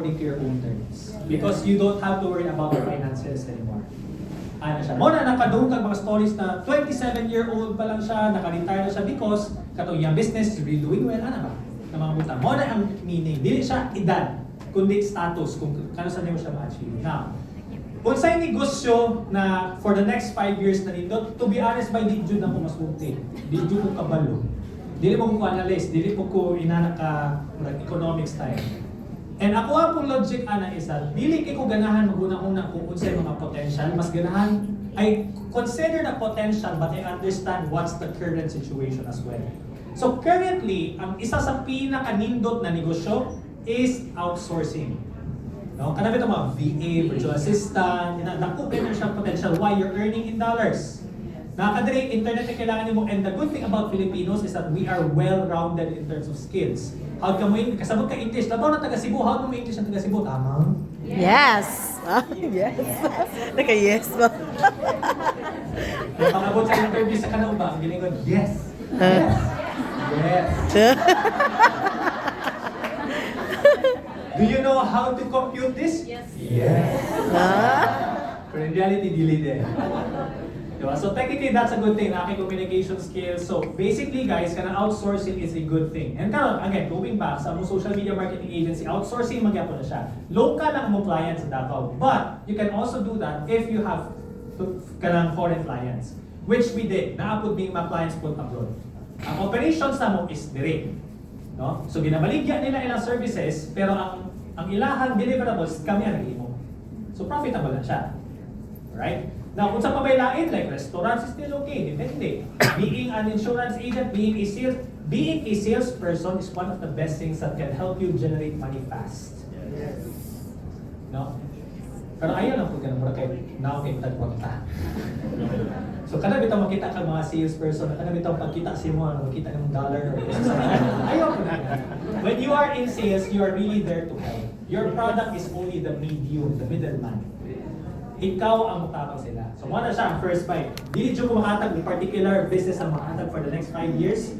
according to your own terms. Because you don't have to worry about your finances anymore. Ano siya? Muna nakadung kag mga stories na 27-year-old pa lang siya, naka-retire na siya because katong yung business is really doing well, ano ba? Na mga buta. Muna ang meaning, dili siya edad, kundi status, kung kano sa niyo siya ma-achieve. Now, kung sa'yo negosyo na for the next 5 years na nindot, to be honest, by di jud na ko masulti. Di jud ko kabalo. Dili mo ko analyst, dili mo ko inana ka economic style. And ako ang pong logic ana isa, dili kay ko ganahan maguna-una kung unsay mga potential, mas ganahan I consider the potential but I understand what's the current situation as well. So currently, ang isa sa pinaka-nindot na negosyo is outsourcing. No? Kanabi ito mga VA, virtual assistant, naku kayo na siyang potential. Why? You're earning in dollars. Nakakadiri, internet na kailangan mo. And the good thing about Filipinos is that we are well-rounded in terms of skills. How ka mo kasabot ka English? Labaw na taga Cebu, how mo English ang taga Cebu? Tama? Yes. Yes. Naka-yes ba? Pag-abot sa interview sa kanao ba? Ang gilingon, yes. Yes. Yes. Do you know how to compute this? Yes. Yes. But in reality, dili din. Diba? So technically, that's a good thing, na aking communication skills. So basically guys, kana outsourcing is a good thing. And karon again, going back sa among social media marketing agency, outsourcing magyapon na siya. Local lang mo clients sa Davao. But you can also do that if you have kanang foreign clients. Which we did. Naapod being mga clients po abroad. Ang operations na mo is direct. No? So ginabaligya nila ilang services, pero ang ilahang deliverables kami ang nag-imo. So profitable na siya. Right? Now, kung sa pabaylain, like restaurants is still okay, depende. Being an insurance agent, being a salesperson is one of the best things that can help you generate money fast. Yes. No? Pero ayaw lang po ganun, mura kayo, now kayo tagpunta. So, kada bitaw makita ka mga salesperson, kada bitaw pagkita si mo, makita ng dollar or pesos. Ayaw po na. When you are in sales, you are really there to help. Your product is only the medium, the middleman. Ikaw ang mutabang sila. So, muna siya ang first bite. Dili dyo ko makatag ng particular business ang makatag for the next 5 years.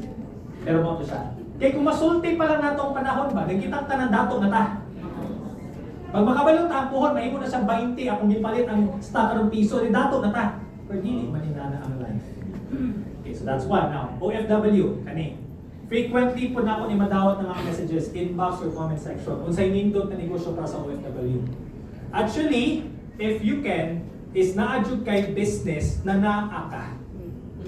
Pero mo to siya. Kaya kung masulti pa lang natong panahon ba, nagkitang ta ng dato na ta. Pag makabalong ta ang puhon, maimo na siyang 20, akong gipalit ang stock ng piso, ni dato na ta. Pero dili, maninana ang life. Okay, so that's one. Now, OFW, kani. Frequently po na ako ni madawat ng mga messages, inbox or comment section, unsay nindot na negosyo para sa OFW. Actually, if you can, is na-adjud kay business na naa ka.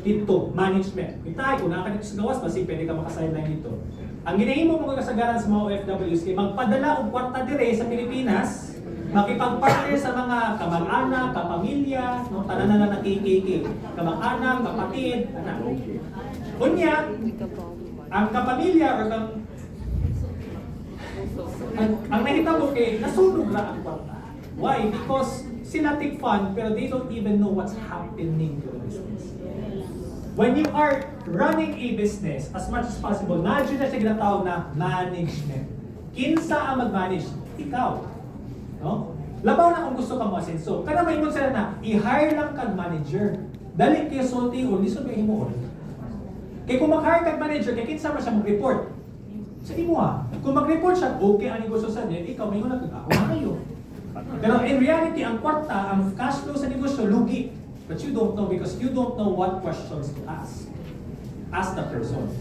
Dito, management. Itay, kung naka dito sa gawas, basi pwede ka makasideline dito. Ang ginahimo mo kasagaran sa mga OFWs, ay magpadala og kwarta dire sa Pilipinas, makipag-partner sa mga kamag-anak, kapamilya, no, tanan na nakikiki, kamag-anak, kapatid, anak. Kunya, ang kapamilya or ang nahitabo kay nasunog ra ang kwarta. Why? Because sila take fun pero they don't even know what's happening to the business. When you are running a business, as much as possible, nandiyo na siya ginatawag na management. Kinsa ang mag-manage? Ikaw. No? Labaw na kung gusto ka mo asenso. Kada may sila na, i-hire lang kag manager. Dali kayo sulti o lisod kayo mo. Kaya kung mag-hire kag manager, kaya kinsa mo siya mag-report? Sa imo ha. Kung mag-report siya, okay ang negosyo sa niya, ikaw may una kag ako na kayo. Pero in reality, ang kwarta, ang cash flow sa negosyo, lugi. But you don't know because you don't know what questions to ask. Ask the person.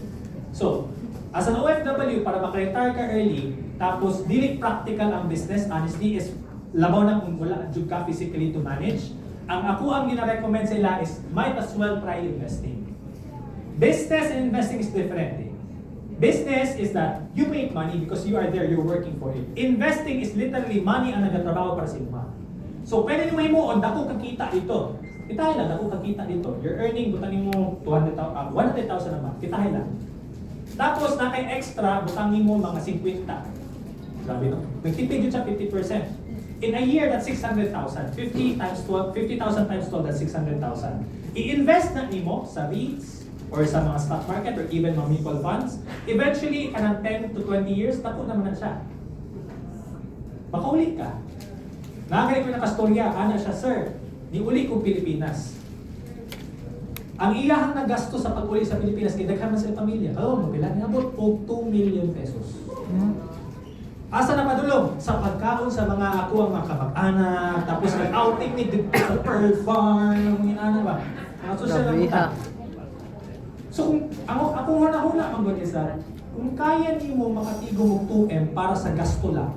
So, as an OFW, para maka-retire ka early, tapos dili practical ang business, honestly, is labaw na kung wala jud ka physically to manage. Ang ako ang gina-recommend sila is might as well try investing. Business and investing is different. Business is that you make money because you are there, you're working for it. Investing is literally money ang nagatrabaho para sa inyo. So, pwede nyo mo, dako kakita dito. Kitahin lang, dako kakita dito. You're earning, butanin mo 100,000 a month. Kitahin lang. Tapos, na kay extra, butanin mo mga 50. Grabe no? Nagtipid yun siya 50%. In a year, that's 600,000. 50,000 times 12, that's 600,000. I-invest na nimo sa REITs, or sa mga stock market or even mga mutual funds, eventually, kanang 10 to 20 years, tapo naman na siya. Makaulit ka. Nakagaling ko na kastorya, ana siya, sir, niuli kong Pilipinas. Ang iyahang nagasto sa pag-uli sa Pilipinas, kidaghan man sila pamilya. Magbilang niabot og 2 million pesos. Asa na padulong? Sa pagkain. nagkaon sa mga ako ang mga kamag-anak, tapos nag-outing ni dito sa Pearl Farm, mga ano ba? Mga social Grabe, na ha? So kung ako huna-huna ang good is that, kung kaya niyo mo makatigom og 2M para sa gasto lang,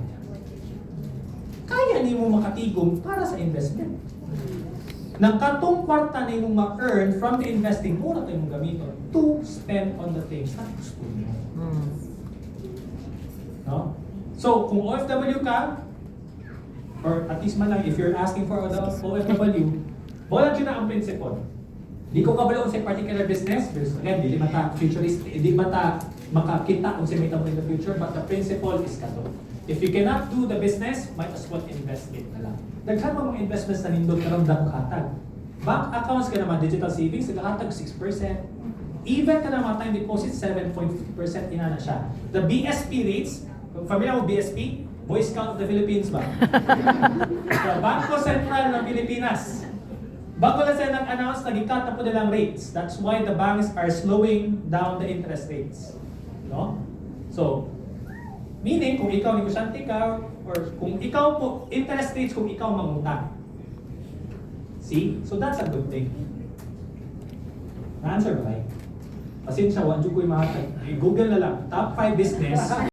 kaya niyo mo makatigom para sa investment. Nang katong kwarta na yung ma-earn from the investing, muna tayo mong gamiton to spend on the things na gusto niyo. No? So, kung OFW ka, or at least man lang, if you're asking for the OFW, volunteer na ang principle. Di ko kabalo sa particular business, because again, di mata futurist, di mata makakita kung si may tamo in the future, but the principle is kato. If you cannot do the business, might as well invest it na lang. Daghan mo mga investments na nindot na ramdam katag. Bank accounts ka naman, digital savings, nagkakatag 6%. Even ka naman time deposit, 7.50% ina na siya. The BSP rates, familiar with BSP? Boy Scout of the Philippines ba? The Bangko Sentral ng Pilipinas. Bago lang sila nag-announce, nag-cut na po nilang rates. That's why the banks are slowing down the interest rates. No? So, meaning, kung ikaw negosyante ka, or kung ikaw po, interest rates kung ikaw mangutang. See? So that's a good thing. Na-answer ba kayo? Pasensya, wadyo ko yung mga, Google na lang, top 5 business